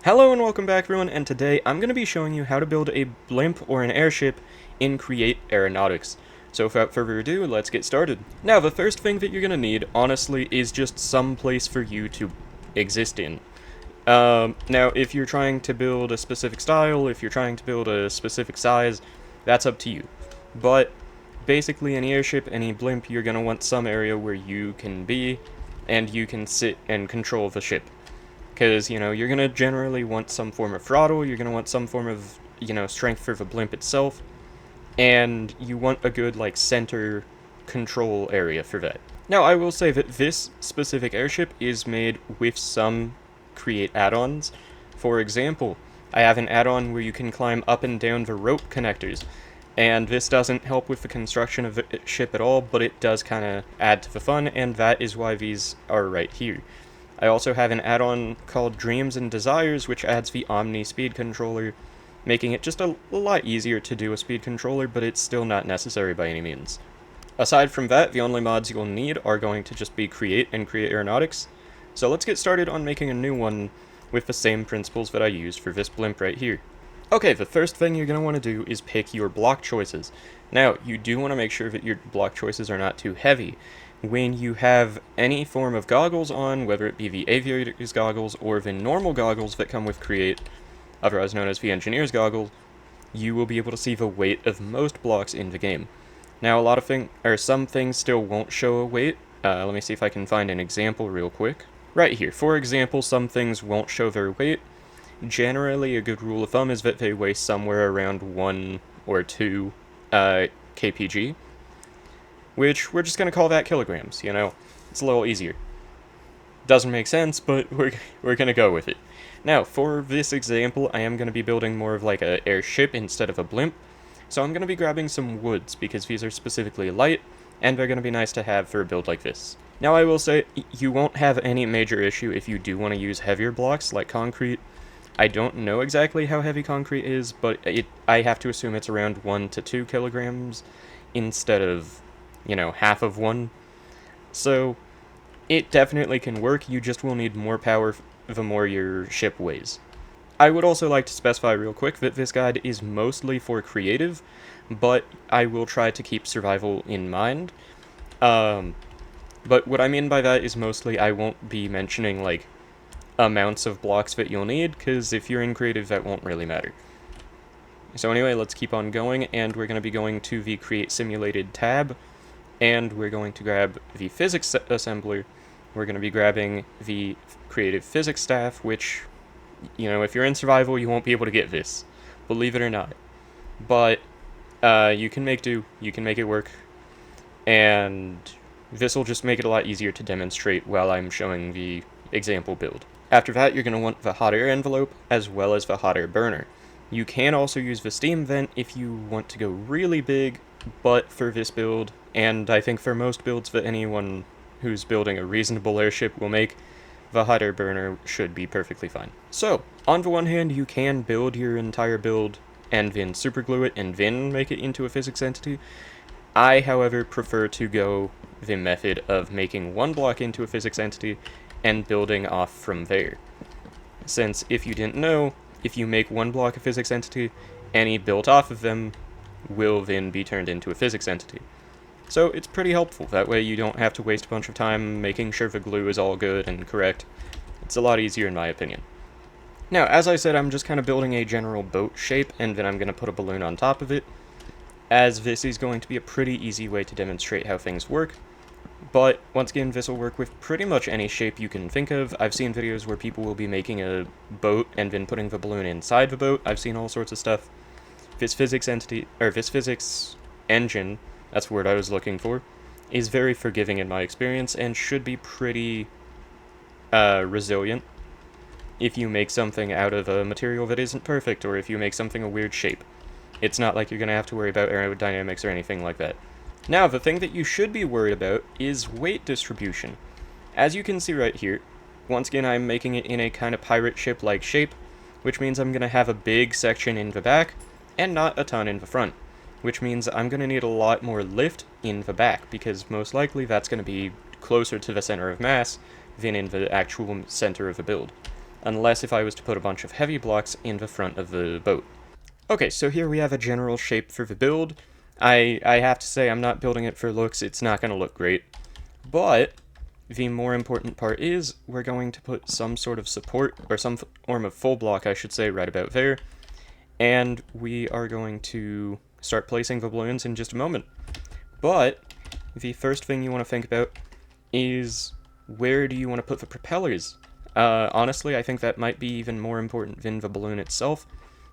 Hello and welcome back everyone, and today I'm going to be showing you how to build a blimp or an airship in Create Aeronautics. So without further ado, let's get started. Now the first thing that you're going to need, honestly, is just some place for you to exist in. Now if you're trying to build a specific style, if you're trying to build a specific size, that's up to you. But basically any airship, any blimp, you're going to want some area where you can be, and you can sit and control the ship. Because, you're going to generally want some form of throttle, you're going to want some form of, strength for the blimp itself, and you want a good, center control area for that. Now, I will say that this specific airship is made with some Create add-ons. For example, I have an add-on where you can climb up and down the rope connectors, and this doesn't help with the construction of the ship at all, but it does kind of add to the fun, and that is why these are right here. I also have an add-on called Dreams and Desires, which adds the Omni speed controller, making it just a lot easier to do a speed controller, but it's still not necessary by any means. Aside from that, the only mods you'll need are going to just be Create and Create Aeronautics. So let's get started on making a new one with the same principles that I used for this blimp right here. Okay, the first thing you're going to want to do is pick your block choices. Now, you do want to make sure that your block choices are not too heavy. When you have any form of goggles on, whether it be the aviator's goggles or the normal goggles that come with Create, otherwise known as the engineer's goggles, you will be able to see the weight of most blocks in the game. Now, some things still won't show a weight. Let me see if I can find an example real quick. Right here, for example, some things won't show their weight. Generally, a good rule of thumb is that they weigh somewhere around 1 or 2 kpg. Which, we're just going to call that kilograms, It's a little easier. Doesn't make sense, but we're going to go with it. Now, for this example, I am going to be building more of like an airship instead of a blimp. So I'm going to be grabbing some woods, because these are specifically light, and they're going to be nice to have for a build like this. Now, I will say, you won't have any major issue if you do want to use heavier blocks, like concrete. I don't know exactly how heavy concrete is, but I have to assume it's around 1 to 2 kilograms, instead of half of one. So, it definitely can work, you just will need more power the more your ship weighs. I would also like to specify real quick that this guide is mostly for creative, but I will try to keep survival in mind. But what I mean by that is mostly I won't be mentioning, amounts of blocks that you'll need, because if you're in creative, that won't really matter. So anyway, let's keep on going, and we're going to be going to the Create Simulated tab, and we're going to grab the physics assembler. We're going to be grabbing the creative physics staff, which, if you're in survival, you won't be able to get this, believe it or not. But you can make do, you can make it work, and this will just make it a lot easier to demonstrate while I'm showing the example build. After that, you're going to want the hot air envelope, as well as the hot air burner. You can also use the steam vent if you want to go really big, but for this build, and I think for most builds that anyone who's building a reasonable airship will make, the hot air burner should be perfectly fine. So, on the one hand, you can build your entire build and then superglue it and then make it into a physics entity. I, however, prefer to go the method of making one block into a physics entity and building off from there. Since, if you didn't know, if you make one block a physics entity, any built off of them will then be turned into a physics entity. So it's pretty helpful, that way you don't have to waste a bunch of time making sure the glue is all good and correct. It's a lot easier in my opinion. Now, as I said, I'm just kind of building a general boat shape, and then I'm going to put a balloon on top of it, as this is going to be a pretty easy way to demonstrate how things work. But, once again, this will work with pretty much any shape you can think of. I've seen videos where people will be making a boat and then putting the balloon inside the boat. I've seen all sorts of stuff. This physics engine, that's the word I was looking for, is very forgiving in my experience and should be pretty resilient if you make something out of a material that isn't perfect, or if you make something a weird shape. It's not like you're going to have to worry about aerodynamics or anything like that. Now, the thing that you should be worried about is weight distribution. As you can see right here, once again I'm making it in a kind of pirate ship-like shape, which means I'm going to have a big section in the back, and not a ton in the front. Which means I'm going to need a lot more lift in the back, because most likely that's going to be closer to the center of mass than in the actual center of the build. unless if I was to put a bunch of heavy blocks in the front of the boat. Okay, so here we have a general shape for the build. I have to say I'm not building it for looks, it's not going to look great. But the more important part is we're going to put some sort of support, or some form of full block I should say, right about there. And we are going to start placing the balloons in just a moment. But the first thing you want to think about is where do you want to put the propellers? Honestly, I think that might be even more important than the balloon itself,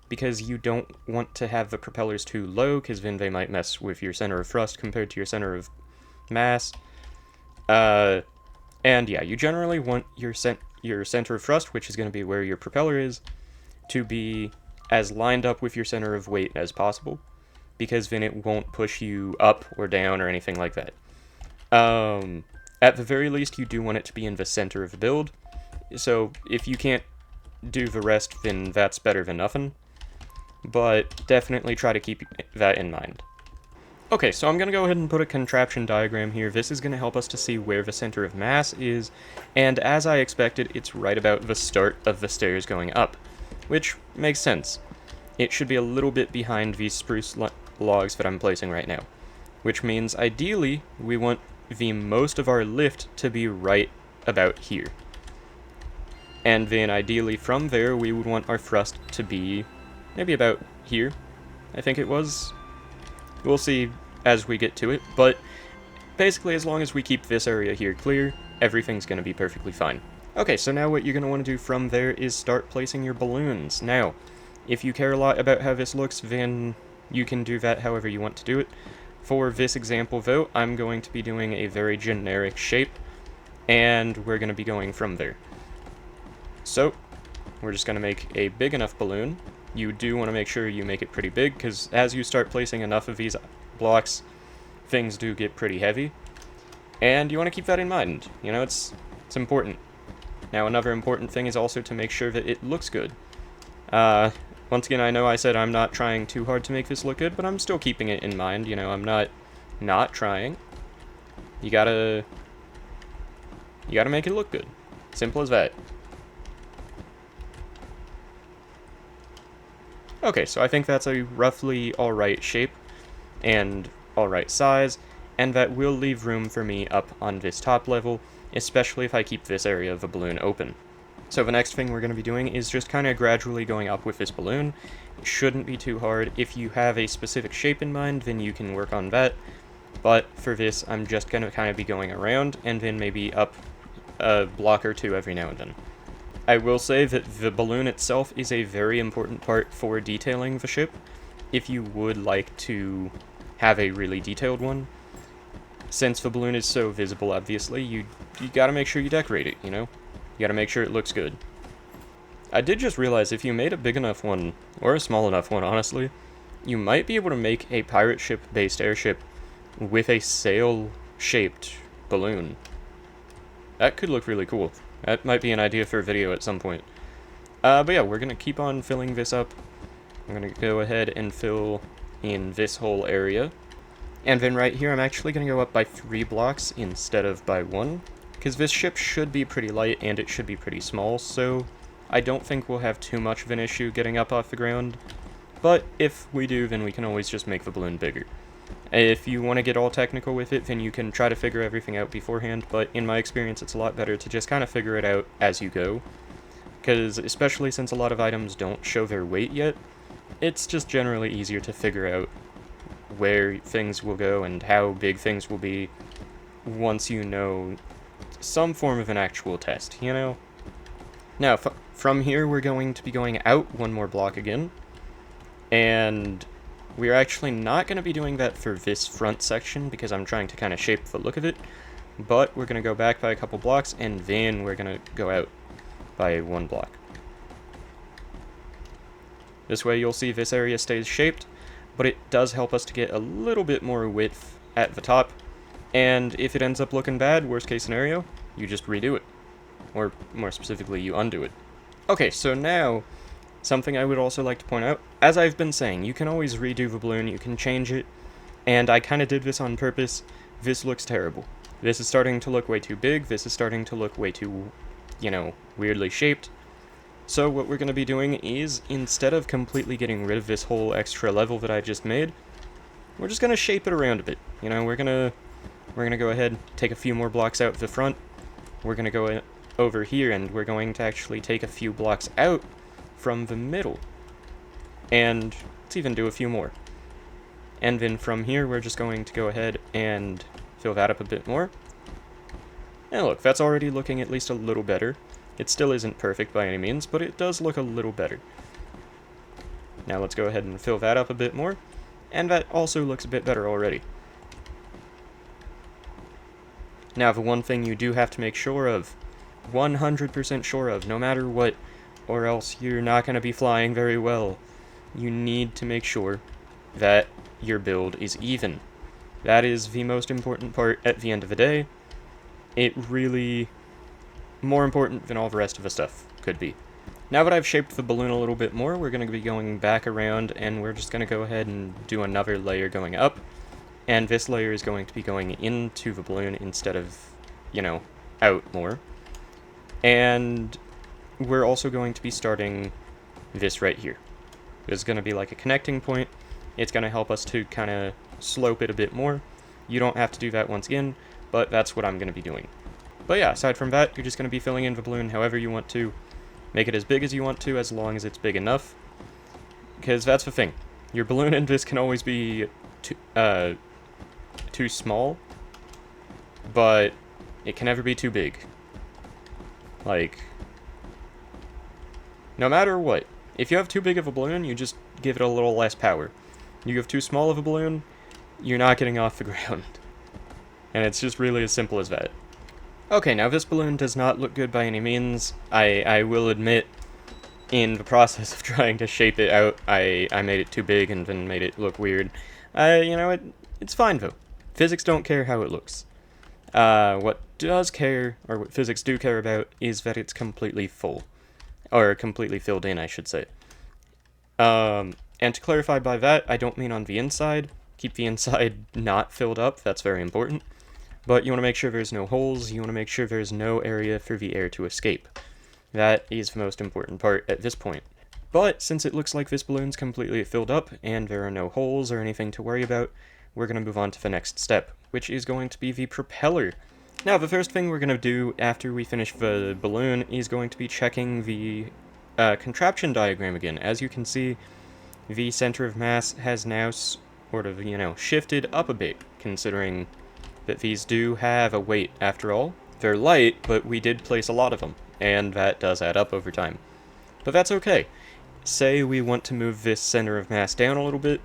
because you don't want to have the propellers too low, because then they might mess with your center of thrust compared to your center of mass. And yeah, you generally want your center of thrust, which is going to be where your propeller is, to be as lined up with your center of weight as possible, because then it won't push you up or down or anything like that. At the very least, you do want it to be in the center of the build, so if you can't do the rest, then that's better than nothing, but definitely try to keep that in mind. Okay, so I'm going to go ahead and put a contraption diagram here. This is going to help us to see where the center of mass is, and as I expected, it's right about the start of the stairs going up, which makes sense. It should be a little bit behind these spruce logs that I'm placing right now, which means ideally we want the most of our lift to be right about here. And then ideally from there we would want our thrust to be maybe about here, I think it was. We'll see as we get to it, but basically as long as we keep this area here clear, everything's going to be perfectly fine. Okay, so now what you're going to want to do from there is start placing your balloons. Now, if you care a lot about how this looks, then you can do that however you want to do it. For this example though, I'm going to be doing a very generic shape, and we're going to be going from there. So, we're just going to make a big enough balloon. You do want to make sure you make it pretty big, because as you start placing enough of these blocks, things do get pretty heavy. And you want to keep that in mind. You know, it's important. Now, another important thing is also to make sure that it looks good. Once again, I know I said I'm not trying too hard to make this look good, but I'm still keeping it in mind. You know, I'm not trying. You gotta make it look good. Simple as that. Okay, so I think that's a roughly alright shape and alright size, and that will leave room for me up on this top level, especially if I keep this area of the balloon open. So the next thing we're going to be doing is just kind of gradually going up with this balloon. It shouldn't be too hard. If you have a specific shape in mind, then you can work on that, but for this I'm just going to kind of be going around, and then maybe up a block or two every now and then. I will say that the balloon itself is a very important part for detailing the ship, if you would like to have a really detailed one. Since the balloon is so visible, obviously, you gotta make sure you decorate it, you know? You gotta make sure it looks good. I did just realize if you made a big enough one, or a small enough one, honestly, you might be able to make a pirate ship-based airship with a sail-shaped balloon. That could look really cool. That might be an idea for a video at some point. But yeah, we're gonna keep on filling this up. I'm gonna go ahead and fill in this whole area. And then right here, I'm actually gonna go up by 3 blocks instead of by 1, because this ship should be pretty light and it should be pretty small, so I don't think we'll have too much of an issue getting up off the ground. But if we do, then we can always just make the balloon bigger. If you want to get all technical with it, then you can try to figure everything out beforehand, but in my experience it's a lot better to just kind of figure it out as you go. Because especially since a lot of items don't show their weight yet, it's just generally easier to figure out where things will go and how big things will be once you know some form of an actual test, you know? Now, from here we're going to be going out 1 more block again, and we're actually not going to be doing that for this front section because I'm trying to kind of shape the look of it, but we're going to go back by a couple blocks and then we're going to go out by 1 block. This way you'll see this area stays shaped, but it does help us to get a little bit more width at the top, and if it ends up looking bad, worst case scenario, you just redo it. Or more specifically, you undo it. Okay, so now, something I would also like to point out, as I've been saying, you can always redo the balloon, you can change it, and I kind of did this on purpose. This looks terrible. This is starting to look way too big, this is starting to look way too, you know, weirdly shaped. So what we're going to be doing is, instead of completely getting rid of this whole extra level that I just made, we're just going to shape it around a bit. You know, we're going to go ahead, take a few more blocks out of the front. We're going to go over here, and we're going to actually take a few blocks out from the middle. And let's even do a few more. And then from here, we're just going to go ahead and fill that up a bit more. And look, that's already looking at least a little better. It still isn't perfect by any means, but it does look a little better. Now let's go ahead and fill that up a bit more. And that also looks a bit better already. Now, the one thing you do have to make sure of, 100% sure of, no matter what, or else you're not going to be flying very well, you need to make sure that your build is even. That is the most important part at the end of the day. It really, more important than all the rest of the stuff could be. Now that I've shaped the balloon a little bit more, we're going to be going back around, and we're just going to go ahead and do another layer going up. And this layer is going to be going into the balloon instead of, you know, out more. And we're also going to be starting this right here. This is going to be like a connecting point. It's going to help us to kind of slope it a bit more. You don't have to do that once again, but that's what I'm going to be doing. But yeah, aside from that, you're just going to be filling in the balloon however you want to. Make it as big as you want to, as long as it's big enough. Because that's the thing. Your balloon in this can always be too small, but it can never be too big. Like, no matter what, if you have too big of a balloon, you just give it a little less power. You have too small of a balloon, you're not getting off the ground. And it's just really as simple as that. Okay, now this balloon does not look good by any means. I will admit, in the process of trying to shape it out, I made it too big and then made it look weird. You know, it's fine though. Physics don't care how it looks. What does care, or what physics do care about, is that it's completely full. Or completely filled in, I should say. And to clarify by that, I don't mean on the inside. Keep the inside not filled up, that's very important. But you want to make sure there's no holes, you want to make sure there's no area for the air to escape. That is the most important part at this point. But since it looks like this balloon's completely filled up, and there are no holes or anything to worry about, we're going to move on to the next step, which is going to be the propeller. Now, the first thing we're going to do after we finish the balloon is going to be checking the contraption diagram again. As you can see, the center of mass has now sort of, you know, shifted up a bit, considering that these do have a weight after all. They're light, but we did place a lot of them, and that does add up over time. But that's okay. Say we want to move this center of mass down a little bit,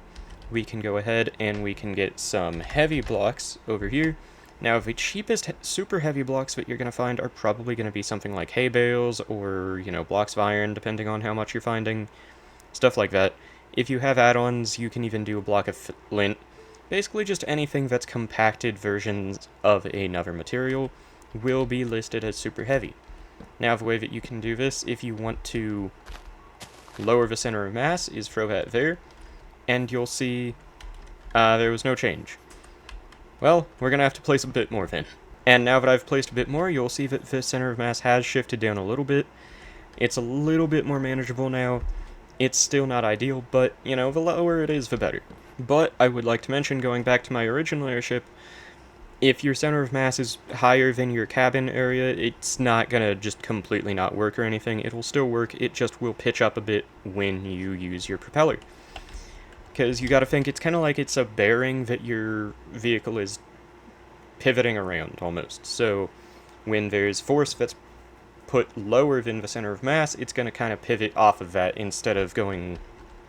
we can go ahead and we can get some heavy blocks over here. Now, the cheapest super heavy blocks that you're going to find are probably going to be something like hay bales or, you know, blocks of iron, depending on how much you're finding. Stuff like that. If you have add-ons, you can even do a block of flint. Basically, just anything that's compacted versions of another material will be listed as super heavy. Now, the way that you can do this, if you want to lower the center of mass, is throw that there, and you'll see there was no change. Well, we're going to have to place a bit more then. And now that I've placed a bit more, you'll see that the center of mass has shifted down a little bit. It's a little bit more manageable now. It's still not ideal, but, you know, the lower it is, the better. But I would like to mention, going back to my original airship, if your center of mass is higher than your cabin area, it's not going to just completely not work or anything. It will still work, it just will pitch up a bit when you use your propeller. Because you gotta think, it's kind of like it's a bearing that your vehicle is pivoting around, almost. So when there's force that's put lower than the center of mass, it's going to kind of pivot off of that instead of going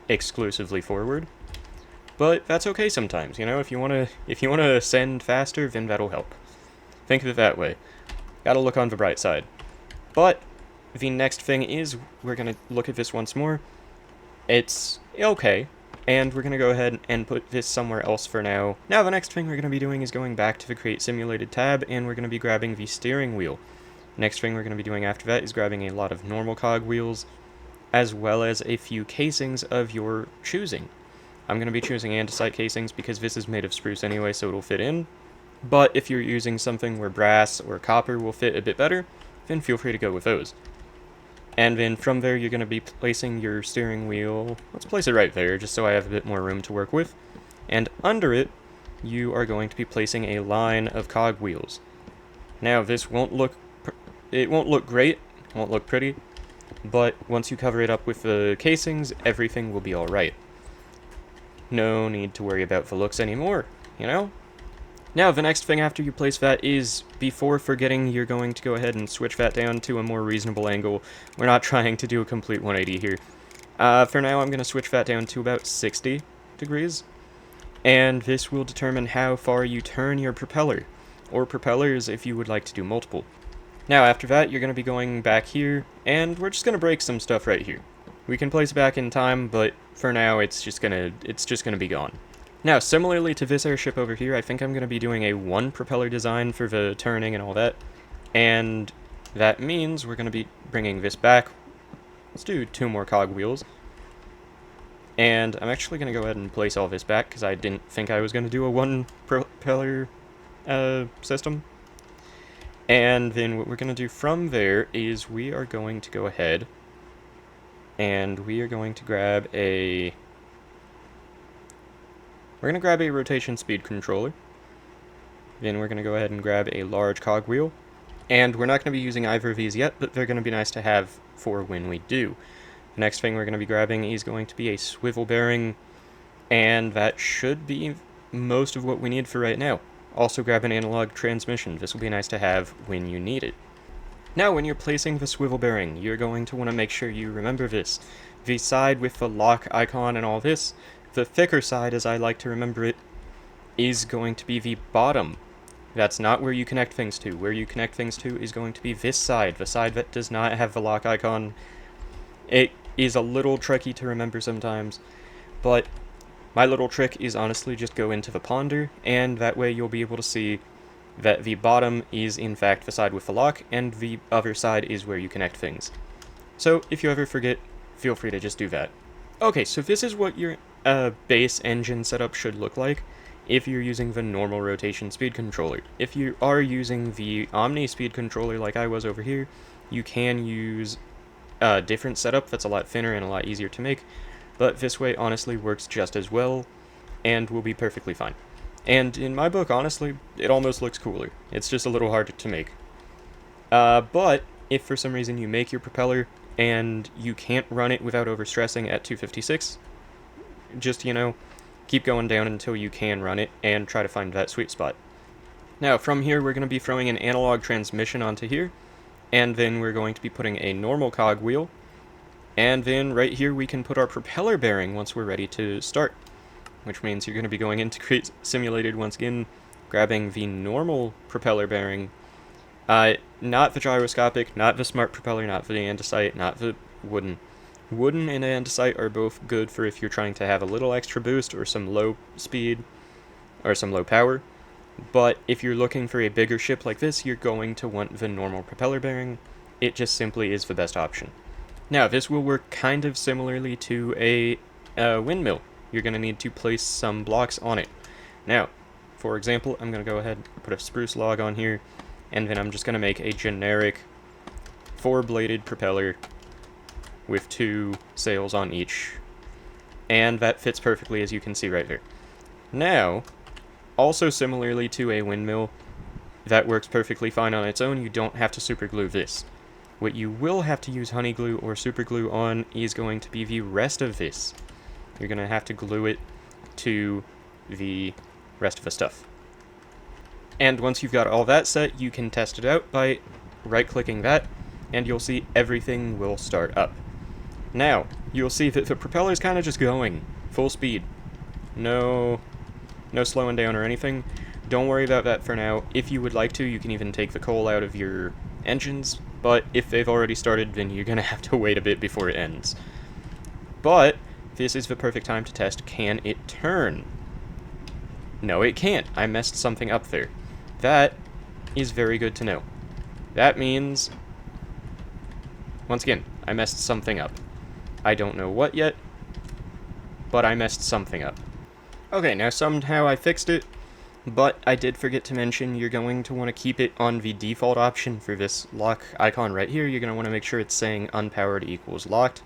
exclusively forward. But that's okay sometimes, you know, if you want to ascend faster, then that'll help. Think of it that way. Gotta look on the bright side. But the next thing is, we're going to look at this once more. It's okay. And we're going to go ahead and put this somewhere else for now. Now the next thing we're going to be doing is going back to the Create Simulated tab, and we're going to be grabbing the steering wheel. Next thing we're going to be doing after that is grabbing a lot of normal cog wheels, as well as a few casings of your choosing. I'm going to be choosing andesite casings because this is made of spruce anyway, so it'll fit in. But if you're using something where brass or copper will fit a bit better, then feel free to go with those. And then from there, you're going to be placing your steering wheel. Let's place it right there, just so I have a bit more room to work with. And under it, you are going to be placing a line of cog wheels. Now, this won't look great, won't look pretty, but once you cover it up with the casings, everything will be alright. No need to worry about the looks anymore, you know? Now, the next thing after you place that is, before forgetting, you're going to go ahead and switch that down to a more reasonable angle. We're not trying to do a complete 180 here. For now, I'm going to switch that down to about 60 degrees. And this will determine how far you turn your propeller, or propellers if you would like to do multiple. Now, after that, you're going to be going back here, and we're just going to break some stuff right here. We can place it back in time, but for now, it's just gonna be gone. Now, similarly to this airship over here, I think I'm going to be doing a one propeller design for the turning and all that. And that means we're going to be bringing this back. Let's do 2 more cog wheels. And I'm actually going to go ahead and place all this back, because I didn't think I was going to do a one propeller system. And then what we're going to do from there is we are going to go ahead and we are going to grab a... We're going to grab a rotation speed controller. Then we're going to go ahead and grab a large cogwheel. And we're not going to be using either of these yet, but they're going to be nice to have for when we do. The next thing we're going to be grabbing is going to be a swivel bearing, and that should be most of what we need for right now. Also grab an analog transmission. This will be nice to have when you need it. Now, when you're placing the swivel bearing, you're going to want to make sure you remember this. The side with the lock icon and all this, the thicker side, as I like to remember it, is going to be the bottom. That's not where you connect things to. Where you connect things to is going to be this side, the side that does not have the lock icon. It is a little tricky to remember sometimes, but my little trick is honestly just go into the ponder, and that way you'll be able to see that the bottom is in fact the side with the lock, and the other side is where you connect things. So if you ever forget, feel free to just do that. Okay, so this is what your base engine setup should look like if you're using the normal rotation speed controller. If you are using the Omni speed controller like I was over here, you can use a different setup that's a lot thinner and a lot easier to make, but this way honestly works just as well and will be perfectly fine. And in my book, honestly, it almost looks cooler. It's just a little harder to make. But if for some reason you make your propeller and you can't run it without overstressing at 256, just, keep going down until you can run it and try to find that sweet spot. Now, from here, we're going to be throwing an analog transmission onto here, and then we're going to be putting a normal cog wheel, and then right here we can put our propeller bearing once we're ready to start, which means you're going to be going into Create Simulated once again, grabbing the normal propeller bearing, not the gyroscopic, not the smart propeller, not the andesite, not the wooden. Wooden and andesite are both good for if you're trying to have a little extra boost or some low speed or some low power, but if you're looking for a bigger ship like this, you're going to want the normal propeller bearing. It just simply is the best option. Now, this will work kind of similarly to a windmill. You're going to need to place some blocks on it. Now, for example, I'm going to go ahead and put a spruce log on here, and then I'm just going to make a generic 4-bladed propeller with 2 sails on each, and that fits perfectly, as you can see right there. Now, also similarly to a windmill, that works perfectly fine on its own. You don't have to super glue this. What you will have to use honey glue or super glue on is going to be the rest of this. You're going to have to glue it to the rest of the stuff. And once you've got all that set, you can test it out by right-clicking that, and you'll see everything will start up. Now, you'll see that the propeller's kind of just going full speed. No slowing down or anything. Don't worry about that for now. If you would like to, you can even take the coal out of your engines, but if they've already started, then you're going to have to wait a bit before it ends. But this is the perfect time to test, can it turn? No, it can't. I messed something up there. That is very good to know. That means, once again, I messed something up. I don't know what yet, but I messed something up. Okay, now somehow I fixed it, But I did forget to mention you're going to want to keep it on the default option for this lock icon right here. You're going to want to make sure it's saying unpowered equals locked.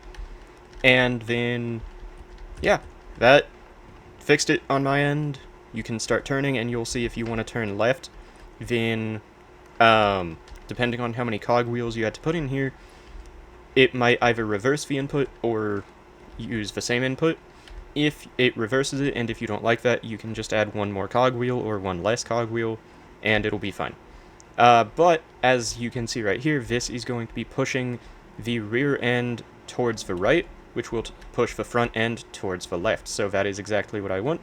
And then, yeah, that fixed it on my end. You can start turning, and you'll see if you want to turn left, then depending on how many cogwheels you had to put in here, it might either reverse the input or use the same input. If it reverses it, and if you don't like that, you can just add one more cogwheel or one less cogwheel, and it'll be fine. But as you can see right here, this is going to be pushing the rear end towards the right, which will push the front end towards the left. So that is exactly what I want.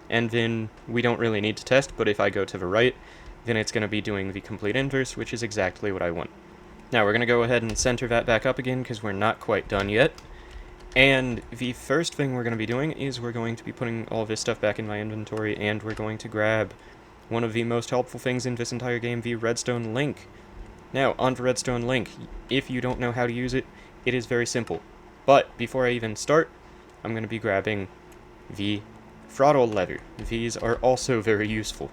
And then we don't really need to test, but if I go to the right, then it's going to be doing the complete inverse, which is exactly what I want. Now we're going to go ahead and center that back up again because we're not quite done yet. And the first thing we're going to be doing is we're going to be putting all this stuff back in my inventory, and we're going to grab one of the most helpful things in this entire game, the redstone link. Now, on the redstone link, if you don't know how to use it, it is very simple. But before I even start, I'm going to be grabbing the throttle lever. These are also very useful.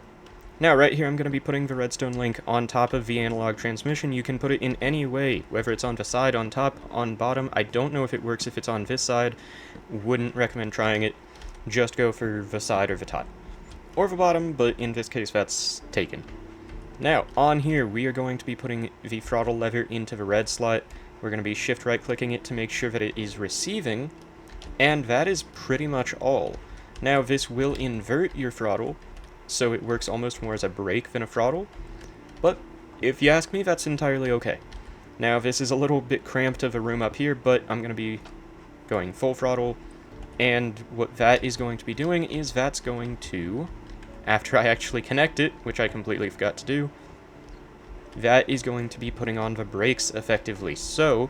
Now, right here, I'm going to be putting the redstone link on top of the analog transmission. You can put it in any way, whether it's on the side, on top, on bottom. I don't know if it works if it's on this side. Wouldn't recommend trying it. Just go for the side or the top. Or the bottom, but in this case, that's taken. Now, on here, we are going to be putting the throttle lever into the red slot. We're going to be shift right-clicking it to make sure that it is receiving, and that is pretty much all. Now, this will invert your throttle, so it works almost more as a brake than a throttle, but if you ask me, that's entirely okay. Now, this is a little bit cramped of a room up here, but I'm going to be going full throttle, and what that is going to be doing is that's going to, after I actually connect it, which I completely forgot to do, that is going to be putting on the brakes effectively. So,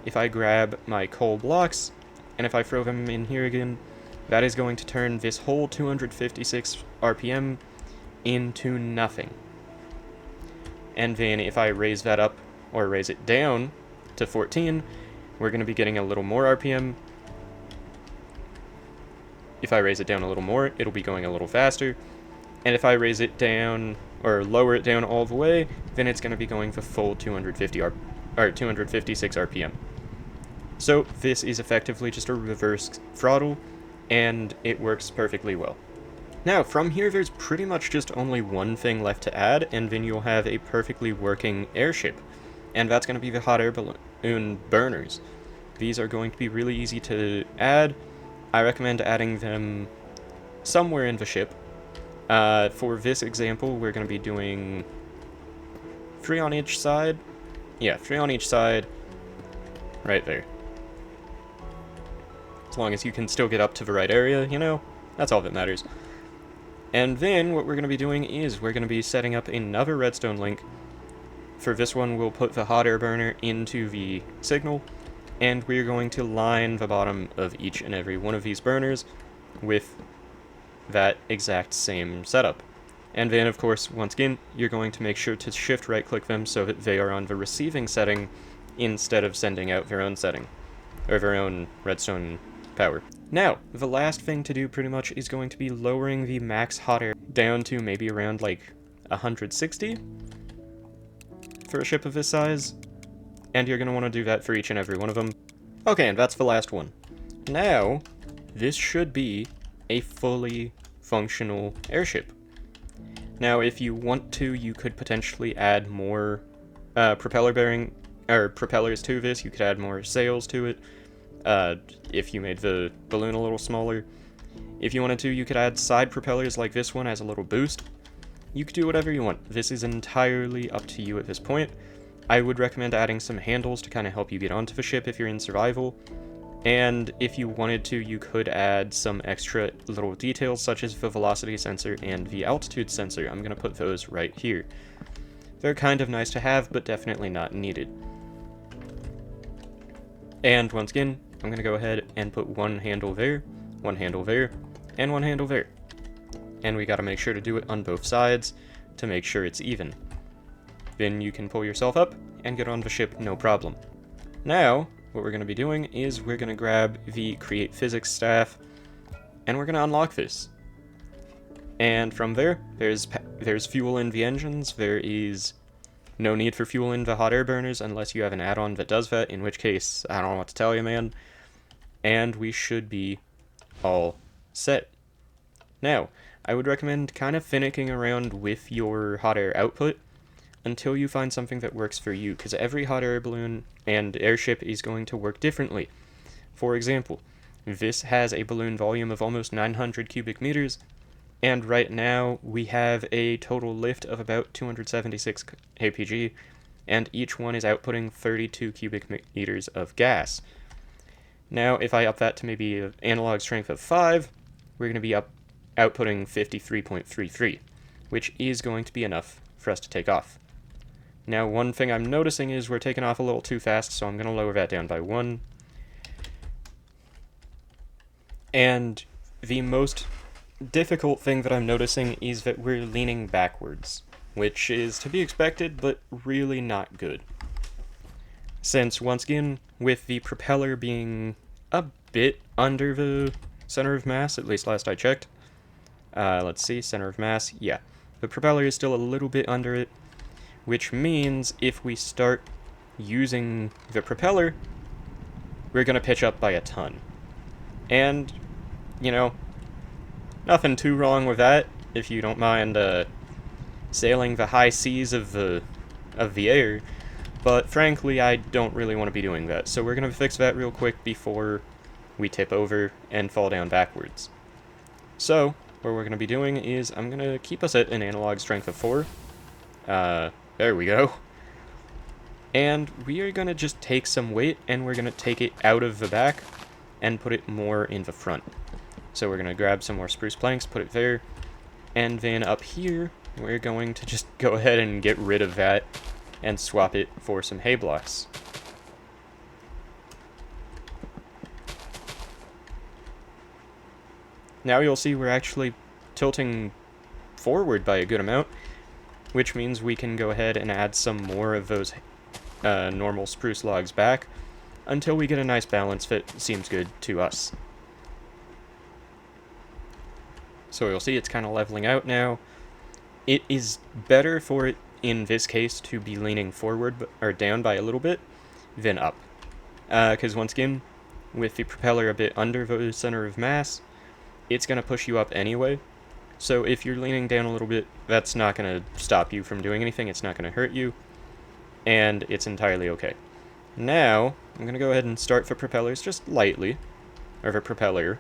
if I grab my coal blocks, and if I throw them in here again, that is going to turn this whole 256 RPM into nothing. And then if I raise that up, or raise it down to 14, we're going to be getting a little more RPM. If I raise it down a little more, it'll be going a little faster. And if I raise it down, or lower it down all the way, then it's going to be going the full 256 RPM. So this is effectively just a reverse throttle, and it works perfectly well. Now, from here, there's pretty much just only one thing left to add, and then you'll have a perfectly working airship. And that's going to be the hot air balloon burners. These are going to be really easy to add. I recommend adding them somewhere in the ship. For this example, we're going to be doing 3 on each side. Yeah, 3 on each side, right there. As long as you can still get up to the right area, you know, that's all that matters. And then what we're going to be doing is we're going to be setting up another redstone link. For this one, we'll put the hot air burner into the signal, and we're going to line the bottom of each and every one of these burners with that exact same setup. And then, of course, once again, you're going to make sure to shift right-click them so that they are on the receiving setting instead of sending out their own setting, or their own redstone power. Now, the last thing to do pretty much is going to be lowering the max hot air down to maybe around like 160 for a ship of this size, and you're going to want to do that for each and every one of them. Okay, and that's the last one. Now, this should be a fully functional airship. Now, if you want to, you could potentially add more propellers to this. You could add more sails to it. If you made the balloon a little smaller. If you wanted to, you could add side propellers like this one as a little boost. You could do whatever you want. This is entirely up to you at this point. I would recommend adding some handles to kind of help you get onto the ship if you're in survival. And if you wanted to, you could add some extra little details such as the velocity sensor and the altitude sensor. I'm going to put those right here. They're kind of nice to have, but definitely not needed. And once again, I'm going to go ahead and put one handle there, one handle there, and one handle there. And we got to make sure to do it on both sides to make sure it's even. Then you can pull yourself up and get on the ship no problem. Now, what we're going to be doing is we're going to grab the Create Physics staff, and we're going to unlock this. And from there, there's fuel in the engines. There is no need for fuel in the hot air burners unless you have an add-on that does that, in which case, I don't know what to tell you, man. And we should be all set. Now, I would recommend kind of finicking around with your hot air output until you find something that works for you, because every hot air balloon and airship is going to work differently. For example, this has a balloon volume of almost 900 cubic meters, and right now we have a total lift of about 276 kpg, and each one is outputting 32 cubic meters of gas. Now, if I up that to maybe an analog strength of 5, we're going to be outputting 53.33, which is going to be enough for us to take off. Now, one thing I'm noticing is we're taking off a little too fast, so I'm going to lower that down by 1. And the most difficult thing that I'm noticing is that we're leaning backwards, which is to be expected, but really not good. Since, once again, with the propeller being a bit under the center of mass, at least last I checked. Let's see, center of mass, yeah. The propeller is still a little bit under it, which means if we start using the propeller, we're going to pitch up by a ton. And, you know, nothing too wrong with that, if you don't mind sailing the high seas of the air, but frankly, I don't really want to be doing that, so we're going to fix that real quick before we tip over and fall down backwards. So, what we're going to be doing is, I'm going to keep us at an analog strength of 4. There we go. And we are going to just take some weight, and we're going to take it out of the back and put it more in the front. So we're going to grab some more spruce planks, put it there, and then up here, we're going to just go ahead and get rid of that and swap it for some hay blocks. Now you'll see we're actually tilting forward by a good amount, which means we can go ahead and add some more of those normal spruce logs back until we get a nice balance that seems good to us. So you'll see it's kind of leveling out now. It is better for it, in this case, to be leaning forward or down by a little bit than up. Because once again, with the propeller a bit under the center of mass, it's going to push you up anyway. So if you're leaning down a little bit, that's not going to stop you from doing anything, it's not going to hurt you, and it's entirely okay. Now, I'm going to go ahead and start the propellers just lightly, or the propeller.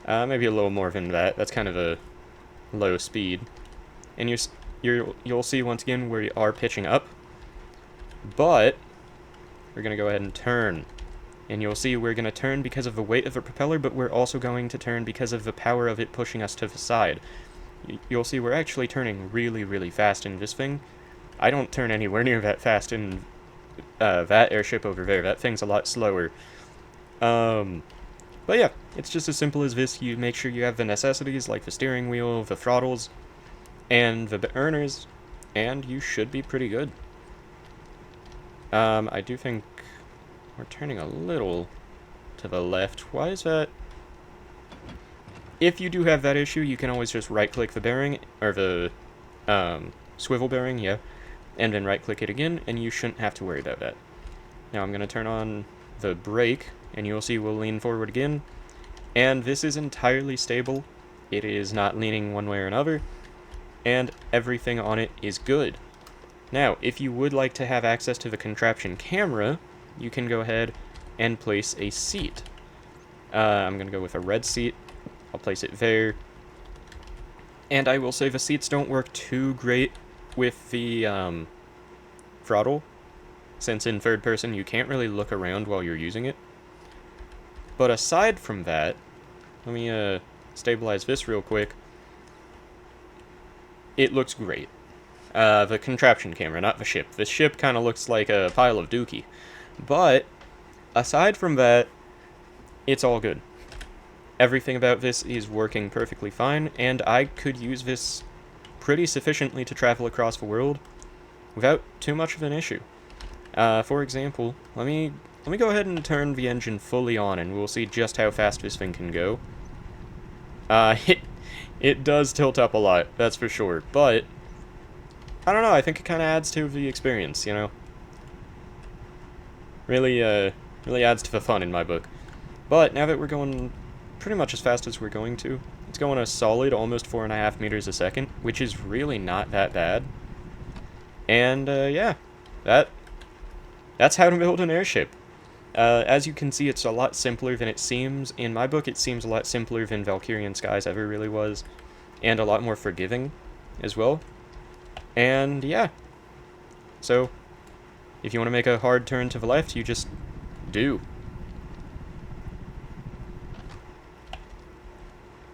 Maybe a little more than that, that's kind of a low speed. And you'll see once again we are pitching up, but we're going to go ahead and turn. And you'll see we're going to turn because of the weight of the propeller, but we're also going to turn because of the power of it pushing us to the side. You'll see we're actually turning really, really fast in this thing. I don't turn anywhere near that fast in that airship over there. That thing's a lot slower. But yeah, it's just as simple as this. You make sure you have the necessities like the steering wheel, the throttles, and the burners, and you should be pretty good. I do think we're turning a little to the left. Why is that? If you do have that issue, you can always just right-click the bearing, or the swivel bearing, yeah, and then right-click it again, and you shouldn't have to worry about that. Now I'm going to turn on the brake, and you'll see we'll lean forward again, and this is entirely stable. It is not leaning one way or another, and everything on it is good. Now, if you would like to have access to the contraption camera, you can go ahead and place a seat. I'm going to go with a red seat. I'll place it there. And I will say the seats don't work too great with the throttle, since in third person you can't really look around while you're using it. But aside from that, let me stabilize this real quick. It looks great. The contraption camera, not the ship. The ship kind of looks like a pile of dookie. But, aside from that, it's all good. Everything about this is working perfectly fine, and I could use this pretty sufficiently to travel across the world without too much of an issue. For example, let me go ahead and turn the engine fully on, and we'll see just how fast this thing can go. It does tilt up a lot, that's for sure, but I don't know, I think it kind of adds to the experience, you know? Really, really adds to the fun in my book. But now that we're going pretty much as fast as we're going to, it's going a solid almost 4.5 meters a second, which is really not that bad. And, yeah, that's how to build an airship. As you can see, it's a lot simpler than it seems. In my book, it seems a lot simpler than Valkyrian Skies ever really was, and a lot more forgiving as well. And yeah, so if you want to make a hard turn to the left, you just do.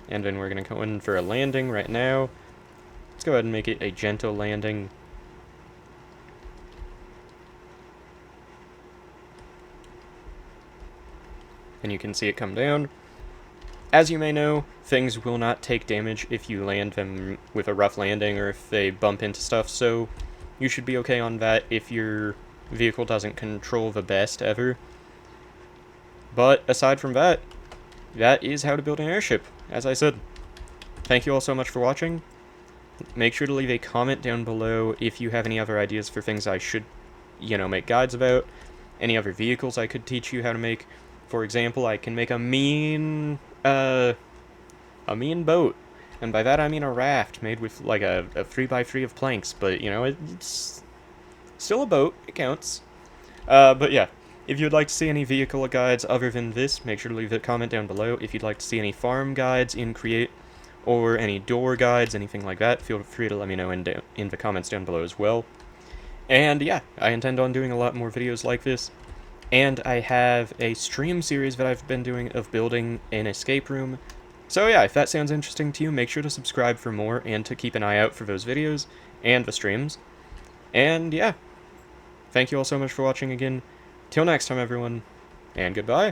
And then we're going to go in for a landing right now. Let's go ahead and make it a gentle landing. And you can see it come down. As you may know, things will not take damage if you land them with a rough landing or if they bump into stuff, so you should be okay on that if your vehicle doesn't control the best ever. But aside from that, that is how to build an airship, as I said. Thank you all so much for watching. Make sure to leave a comment down below if you have any other ideas for things I should, make guides about, any other vehicles I could teach you how to make. For example, I can make a mean boat, and by that I mean a raft made with like a 3x3 of planks, but it's still a boat, it counts. But yeah, if you'd like to see any vehicle guides other than this, make sure to leave a comment down below. If you'd like to see any farm guides in Create, or any door guides, anything like that, feel free to let me know in the comments down below as well. And yeah, I intend on doing a lot more videos like this. And I have a stream series that I've been doing of building an escape room. So yeah, if that sounds interesting to you, make sure to subscribe for more and to keep an eye out for those videos and the streams. And yeah, thank you all so much for watching again. Till next time, everyone, and goodbye.